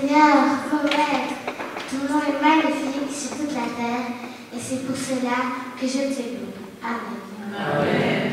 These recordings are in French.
Seigneur, mon Maître, ton nom est magnifique sur toute la terre, et c'est pour cela que je te loue. Amen. Amen.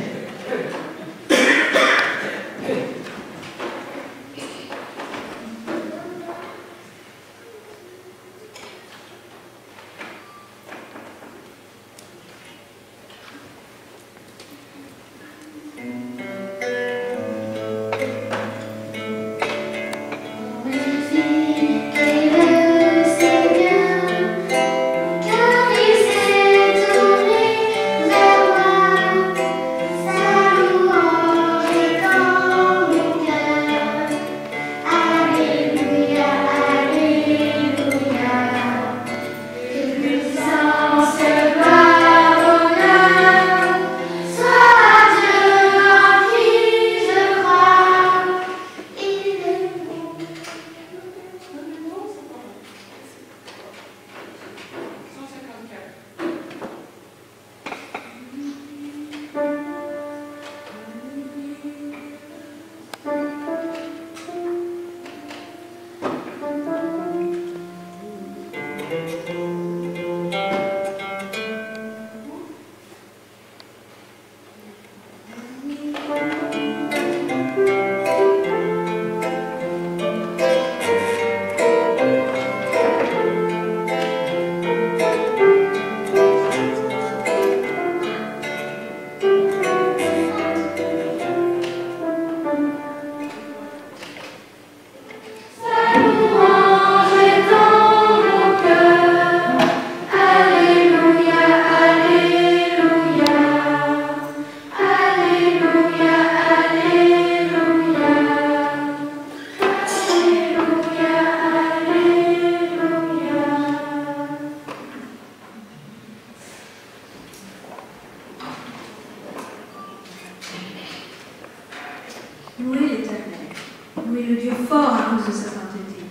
Louez l'Éternel. Louez le Dieu fort à cause de sa sainteté.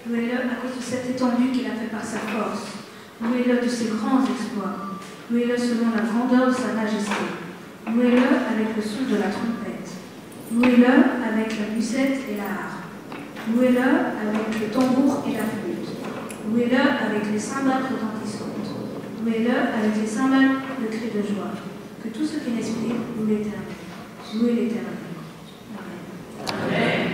Louez-le à cause de cette étendue qu'il a fait par sa force. Louez-le de ses grands exploits. Louez-le selon la grandeur de sa majesté. Louez-le avec le son de la trompette. Louez-le avec la musette et la harpe. Louez-le avec le tambour et la flûte. Louez-le avec les cymbales retentissantes. Louez-le avec les cymbales de cris de joie. Que tout ce qui respire loue l'Éternel. Louez l'Éternel. Amen.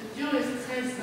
C'est dur le stress.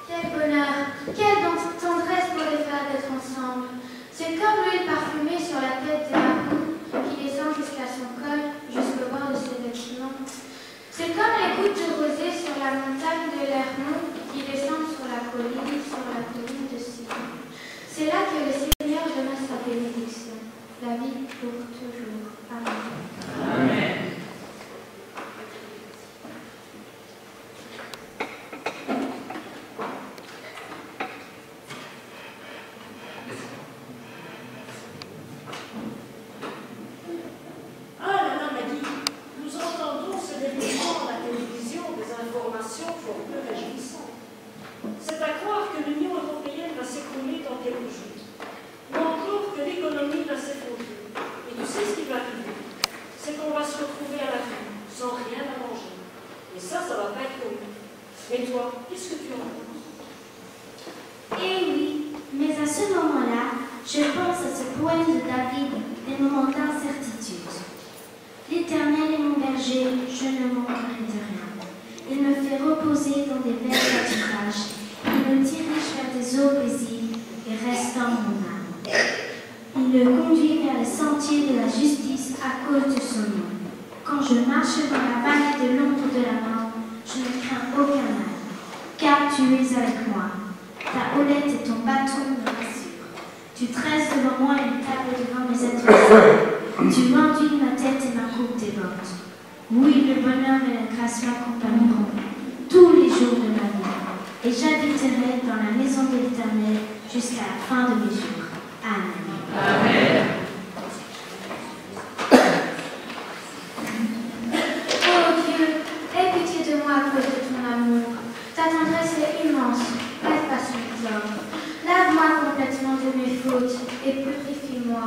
Quel bonheur, quelle tendresse pour les frères d'être ensemble. C'est comme l'huile parfumée sur la tête d'Aaron qui descend jusqu'à son col, jusqu'au bord de ses vêtements. C'est comme les gouttes de rosée sur la montagne de l'Hermon qui descendent sur la colline de Sion. C'est là que le Seigneur donna sa bénédiction, la vie pour toujours. Amen. Amen. Oh là je ne manquerai de rien. Il me fait reposer dans des verts pâturages. Il me dirige vers des eaux paisibles et restaure mon âme. Il me conduit vers les sentiers de la justice à cause de son nom. Quand je marche dans la vallée de l'ombre de la mort, je ne crains aucun mal, car tu es avec moi. Ta houlette et ton bâton me rassurent. Tu tresses devant moi une table devant mes adversaires. Tu m'enduis ma tête et ma coupe tes bottes. Oui, le bonheur et la grâce m'accompagneront tous les jours de ma vie, et j'habiterai dans la maison de l'Éternel jusqu'à la fin de mes jours. Amen. Amen. Oh Dieu, aie pitié de moi à cause de ton amour. Ta tendresse est immense, efface mes torts. Lave-moi complètement de mes fautes et purifie-moi.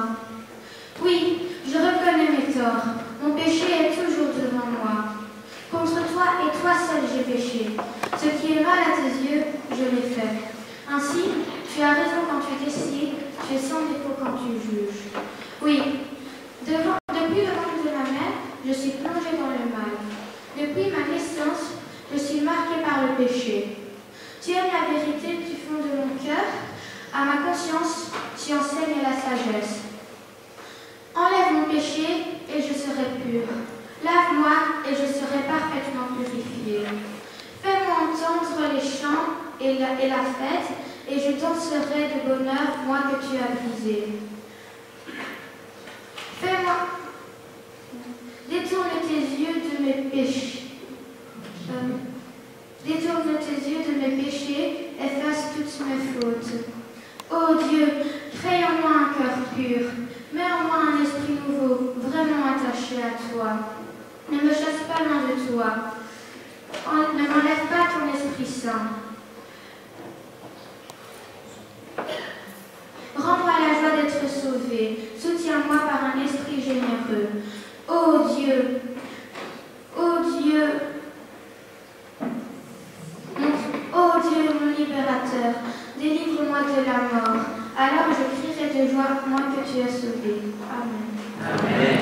Oui, je reconnais mes torts. Mon péché est toujours devant moi. Contre toi et toi seul j'ai péché. Ce qui est mal à tes yeux, je l'ai fait. Ainsi, tu as raison quand tu décides, tu es sans défaut quand tu juges. Oui, depuis le ventre de ma mère, je suis plongée dans le mal. Depuis ma naissance, je suis marquée par le péché. Tu aimes la vérité du fond de mon cœur. À ma conscience, tu enseignes la sagesse. Enlève mon péché et je serai pure. Lave-moi et je serai parfaitement purifiée. Fais-moi entendre les chants et la fête, et je danserai de bonheur, moi que tu as brisé. Fais-moi... Détourne tes yeux de mes péchés. Détourne tes yeux de mes péchés, efface toutes mes fautes. Ô Dieu, crée en moi un cœur pur. Mets en moi un esprit nouveau, vraiment attaché à toi. Ne me chasse pas loin de toi. Ne m'enlève pas ton Esprit Saint. Rends-moi la joie d'être sauvé. Soutiens-moi par un esprit généreux. Ô Dieu, mon libérateur, délivre-moi de la mort. Alors je crierai de joie, moi que tu as sauvé. Amen. Amen.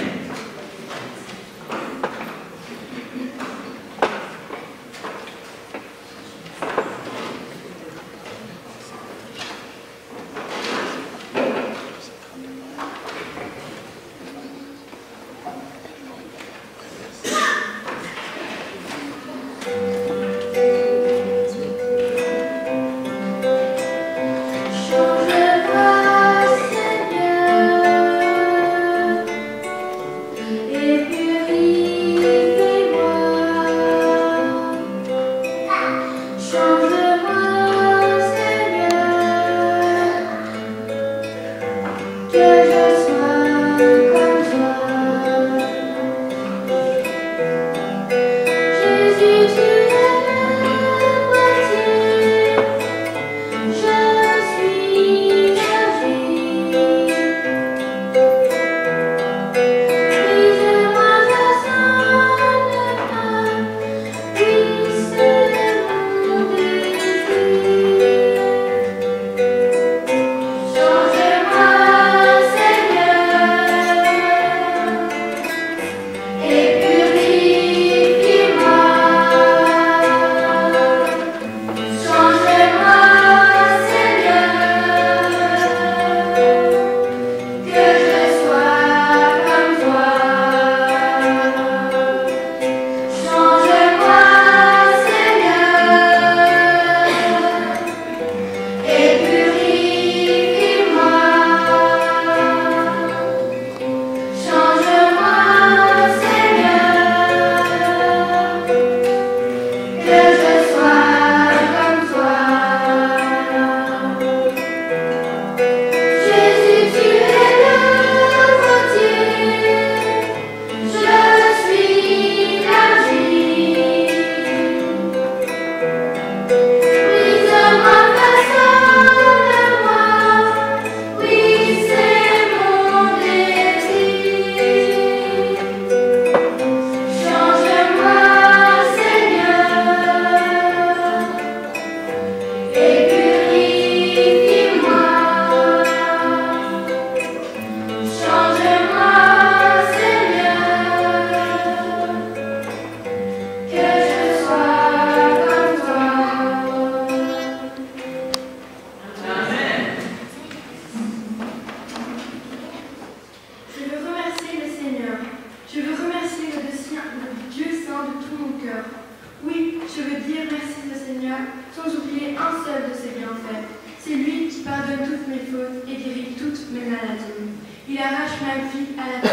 arrache ma vie à la vie.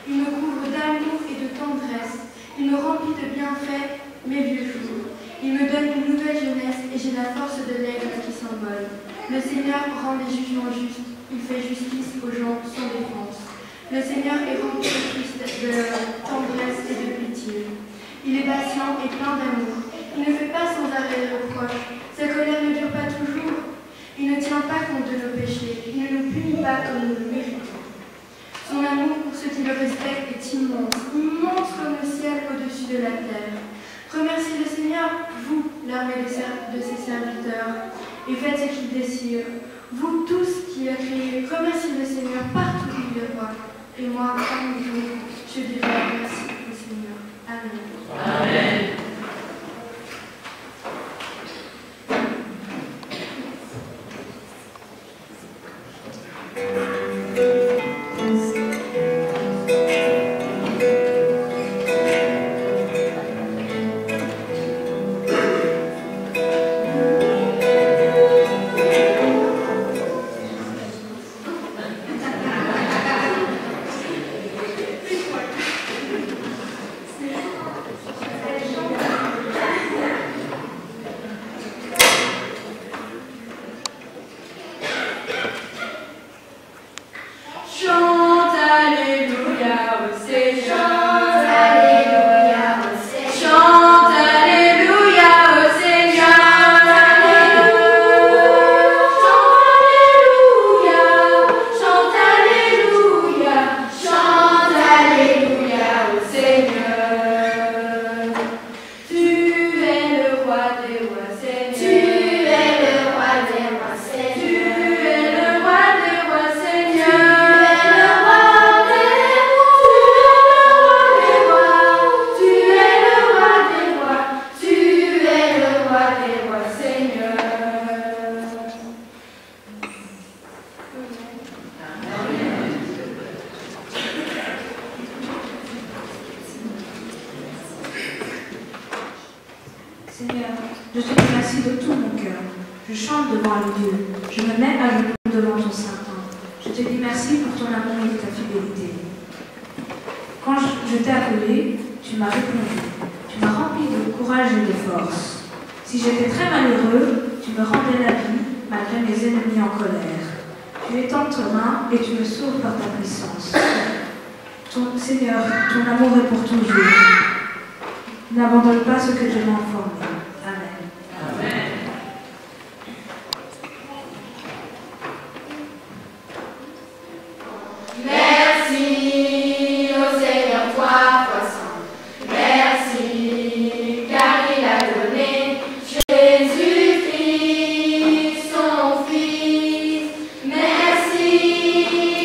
Il me couvre d'amour et de tendresse. Il me remplit de bienfaits mes vieux jours. Il me donne une nouvelle jeunesse et j'ai la force de l'aigle qui s'envole. Le Seigneur rend les jugements justes. Il fait justice aux gens sans défense. Le Seigneur est rempli de tendresse et de pitié. Il est patient et plein d'amour. Il ne fait pas sans arrêt de reproches. Sa colère ne dure pas toujours. Il ne tient pas compte de nos péchés. Il ne nous punit pas comme nous le méritons. Son amour pour ceux qui le respectent est immense, immense comme le ciel au-dessus de la terre. Remerciez le Seigneur, vous, l'armée de ses serviteurs, et faites ce qu'il désire. Vous tous qui a créé, remerciez le Seigneur partout où il le voit. Et moi, à mon tour, je dirai merci au Seigneur. Amen. Amen. Seigneur, je te remercie de tout mon cœur. Je chante devant le Dieu. Je me mets à genoux devant ton Saint-Nom. Je te dis merci pour ton amour et ta fidélité. Quand je t'ai appelé, tu m'as répondu. Tu m'as rempli de courage et de force. Si j'étais très malheureux, tu me rendais la vie malgré mes ennemis en colère. Tu étends ta main et tu me sauves par ta puissance. Seigneur, ton amour est pour toujours. N'abandonne pas ce que tu m'as informé. Amen. Amen. Merci au Seigneur 3 fois 100. Merci car il a donné Jésus-Christ son Fils. Merci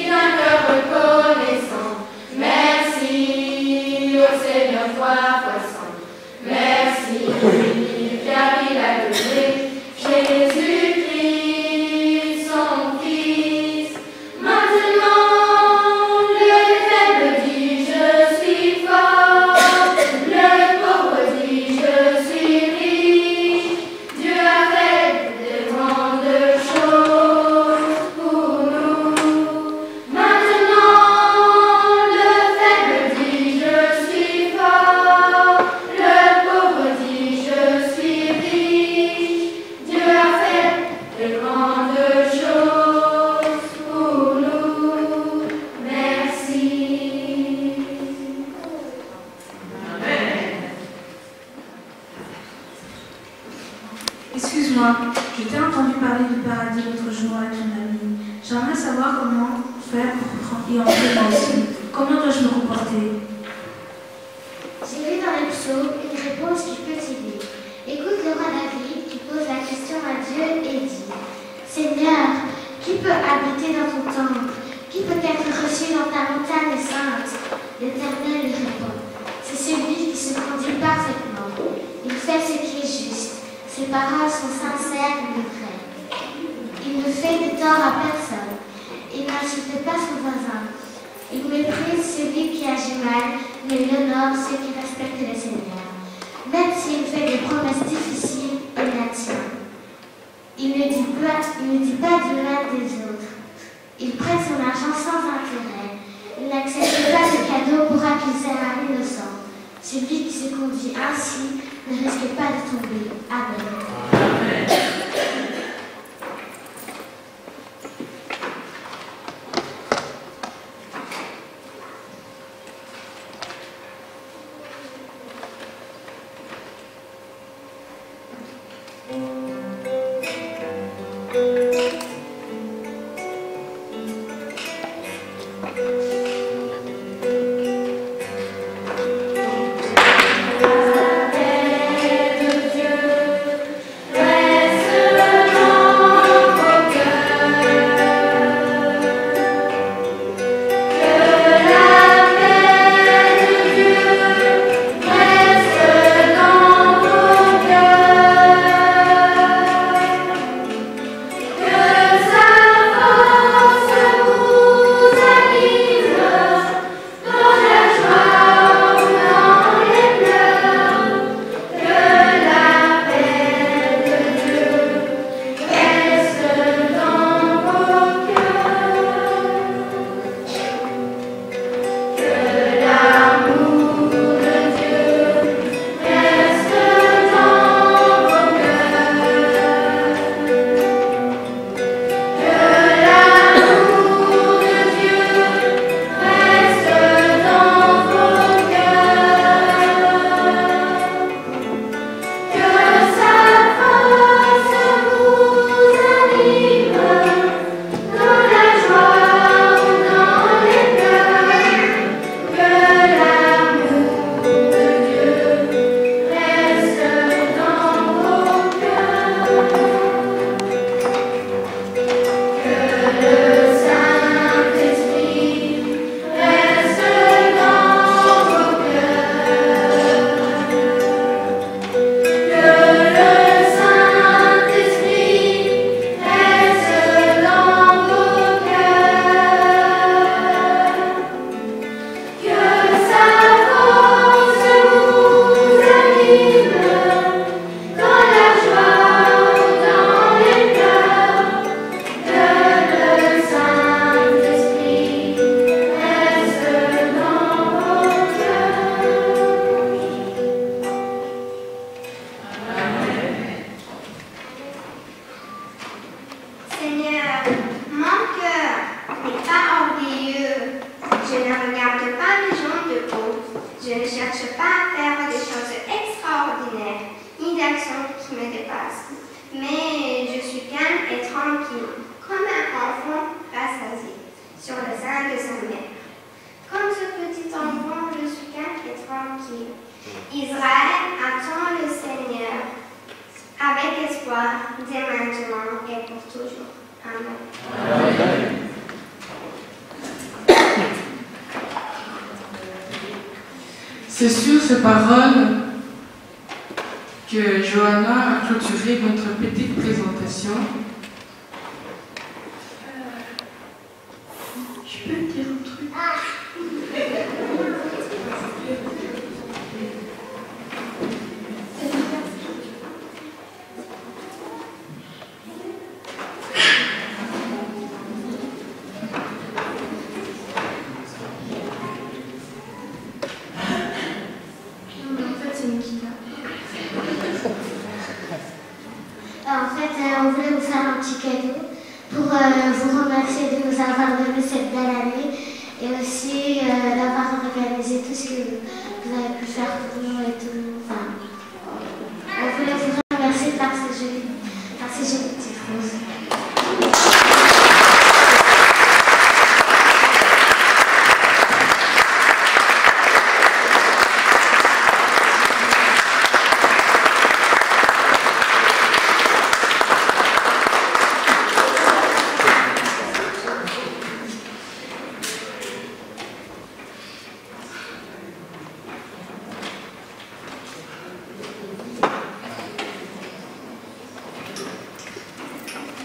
d'un cœur reconnaissant. Merci au Seigneur 3 fois 100. Merci car il a donné Jésus-Christ son Fils. Maintenant le faible dit je suis fort, le pauvre dit je suis riche. Dieu a fait de grandes choses pour nous. Maintenant le faible dit je suis fort, le pauvre dit je suis riche. Dieu a fait de grandes choses pour nous. Merci. Excuse-moi, je t'ai entendu parler du paradis l'autre jour avec ton ami. J'aimerais savoir comment faire pour y entrer moi aussi. Comment dois-je me comporter? J'ai vu dans les psaumes une réponse qui peut t'aider. Écoute le roi David qui pose la question à Dieu et dit: Seigneur, qui peut habiter dans ton temple? Qui peut être reçu dans ta montagne sainte? L'Éternel lui répond: c'est celui qui se conduit parfaitement. Il fait ce qui est juste. Ses paroles sont sincères et vraies. Il ne fait de tort à personne. Il n'insulte pas son voisin. Il méprise celui qui agit mal, mais il honore ceux qui respectent le Seigneur. Même s'il fait des promesses difficiles, il la tient. Il ne dit pas du mal des autres. Il prête son argent sans intérêt. n'accepte pas ce cadeau pour accuser un innocent. Celui qui se conduit ainsi ne risque pas de tomber. Amen. C'est sur ces paroles que Johanna a clôturé notre petite présentation. Je peux te dire un truc? On voulait vous faire un petit cadeau pour vous remercier de nous avoir donné cette belle année et aussi d'avoir organisé tout ce que vous avez pu faire pour nous et tout. Enfin, on voulait vous remercier par ces jolies petites roses.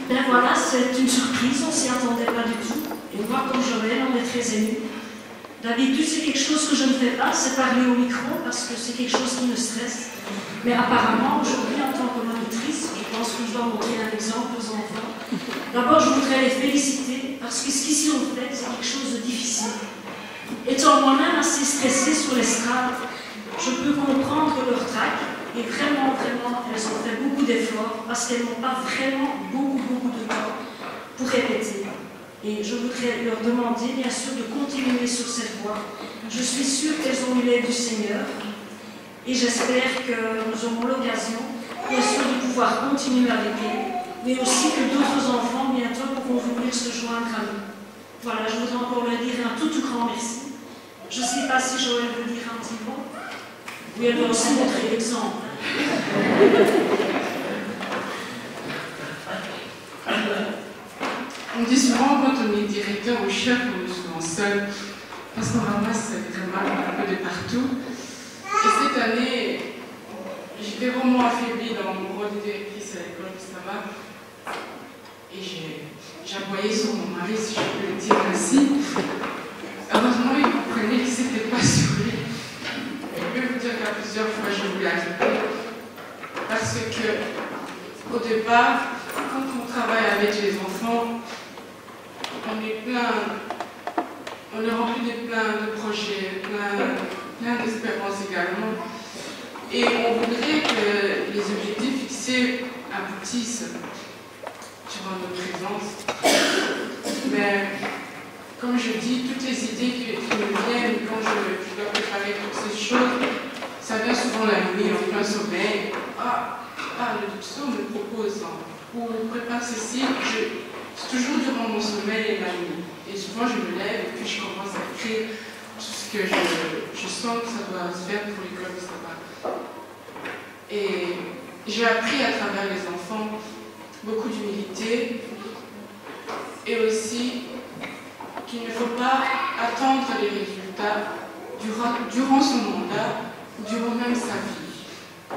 Ben voilà, c'est une surprise, on s'y attendait pas du tout. Et moi, comme Joël, on est très émus. D'habitude, c'est quelque chose que je ne fais pas, c'est parler au micro, parce que c'est quelque chose qui me stresse. Mais apparemment, aujourd'hui, en tant que monitrice, je pense que je dois montrer un exemple aux enfants. D'abord, je voudrais les féliciter, parce que ce qu'ici on fait, c'est quelque chose de difficile. Étant moi-même assez stressée sur l'estrade, je peux comprendre leur trac et vraiment, elles ont fait beaucoup d'efforts parce qu'elles n'ont pas vraiment beaucoup de temps pour répéter. Et je voudrais leur demander, bien sûr, de continuer sur cette voie. Je suis sûre qu'elles ont eu l'aide du Seigneur et j'espère que nous aurons l'occasion, bien sûr, de pouvoir continuer avec elles, mais aussi que d'autres enfants bientôt pourront venir se joindre à nous. Voilà, je voudrais encore leur dire un tout grand merci. Je ne sais pas si Joël veut dire un petit mot. Oui, elle doit aussi montrer l'exemple. On dit souvent quand on est directeur ou chef, on est souvent seul, parce qu'on ramasse des remarques un peu de partout. Et cette année, j'étais vraiment affaiblie dans mon rôle de directrice à l'école de Sava. Et j'aboyais sur mon mari, si je peux le dire ainsi. Heureusement, il comprenait que ce n'était pas sur lui. Je peux vous dire qu'à plusieurs fois, je voulais arrêter. Parce que, au départ, quand on travaille avec les enfants, on est rempli de plein de projets, plein d'espérances également. Et on voudrait que les objectifs fixés aboutissent durant notre présence. Mais, comme je dis, toutes les idées qui me viennent quand je dois préparer toutes ces choses, ça vient souvent la nuit, en plein sommeil. Le docteur me propose, pour préparer ceci, c'est toujours durant mon sommeil et la nuit. Et souvent, je me lève et puis je commence à écrire tout ce que je sens que ça doit se faire pour l'école de Sava. Et j'ai appris à travers les enfants beaucoup d'humilité et aussi qu'il ne faut pas attendre les résultats durant son mandat ou durant même sa vie.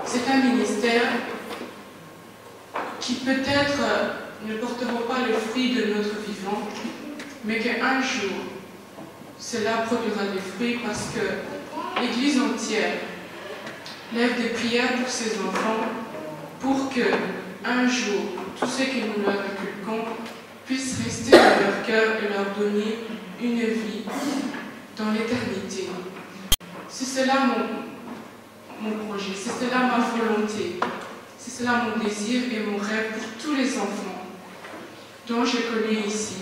C'est un ministère qui peut-être ne porteront pas le fruit de notre vivant, mais qu'un jour, cela produira des fruits parce que l'Église entière lève des prières pour ses enfants pour que, un jour, tous ceux que nous leur inculquons puissent rester dans leur cœur et leur donner une vie dans l'éternité. C'est cela mon projet, c'est cela ma volonté. C'est cela mon désir et mon rêve pour tous les enfants dont je connais ici,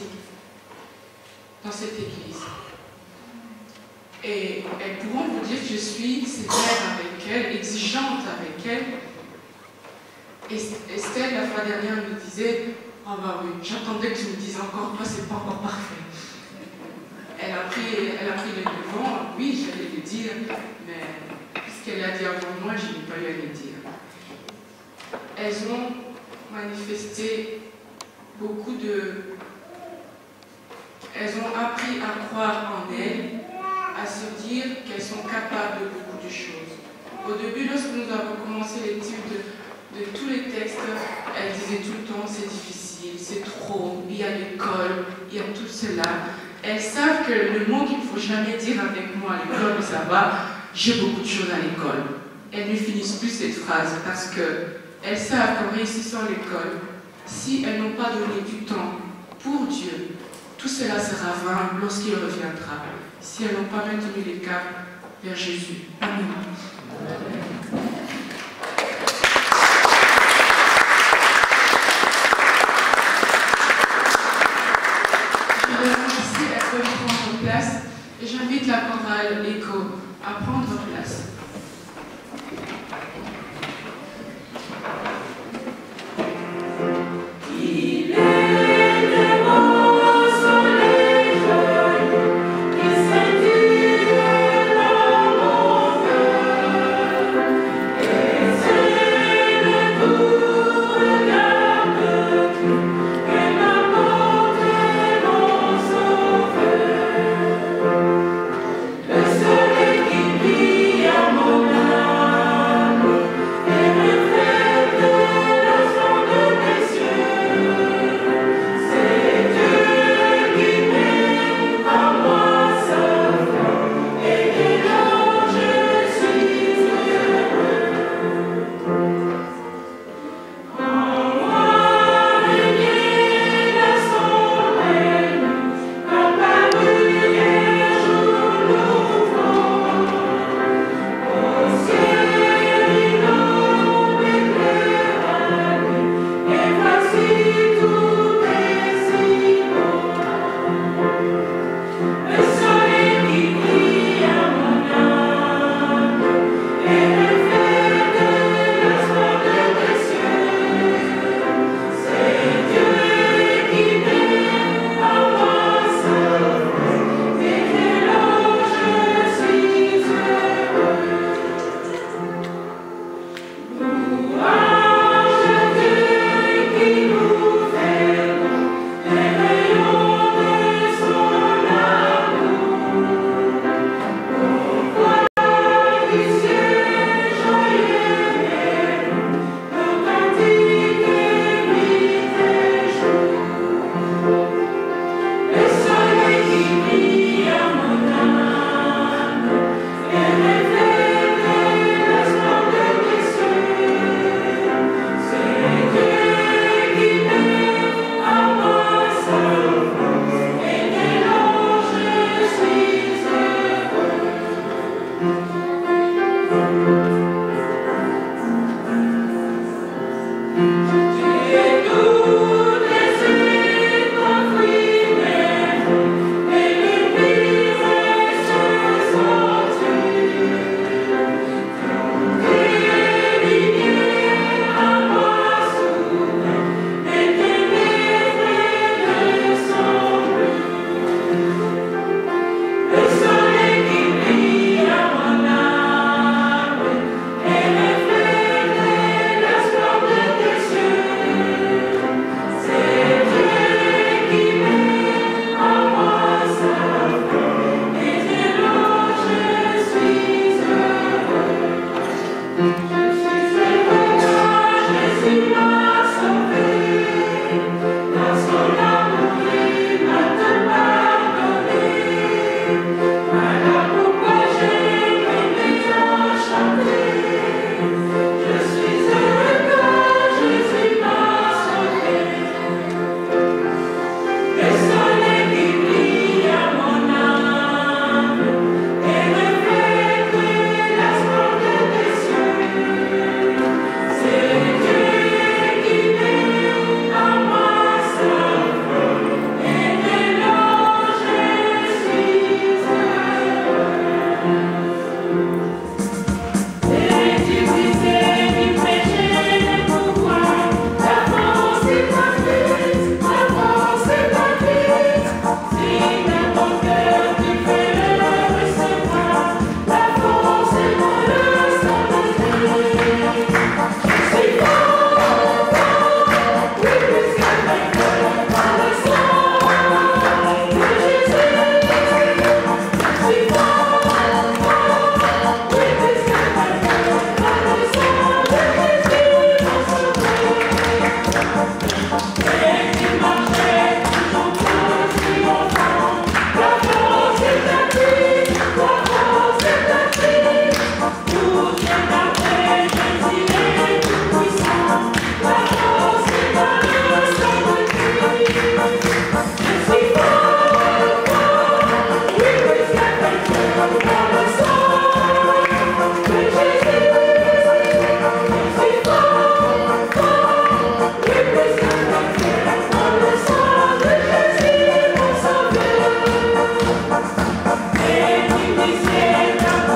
dans cette église. Et elles pourront vous dire que je suis sévère avec elles, exigeante avec elles. Et Estelle, la fois dernière, me disait « Oh bah oui, j'attendais que tu me dises encore, toi c'est pas encore parfait. » Elle a pris le devant, oui, j'allais le dire, mais puisqu'elle l'a dit avant moi, je n'ai pas eu à le dire. Elles ont manifesté elles ont appris à croire en elles, à se dire qu'elles sont capables de beaucoup de choses. Au début, lorsque nous avons commencé l'étude de tous les textes, elles disaient tout le temps c'est difficile, c'est trop, il y a l'école, il y a tout cela. Elles savent que le mot qu'il ne faut jamais dire avec moi à l'école, ça va, j'ai beaucoup de choses à l'école. Elles ne finissent plus cette phrase parce qu'elles savent qu'en réussissant l'école, si elles n'ont pas donné du temps pour Dieu, tout cela sera vain lorsqu'il reviendra, si elles n'ont pas maintenu les caps vers Jésus. Amen. Je vais remercier à prendre place et j'invite la chorale Écho à prendre place. Le soleil qui brille à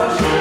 Dieu.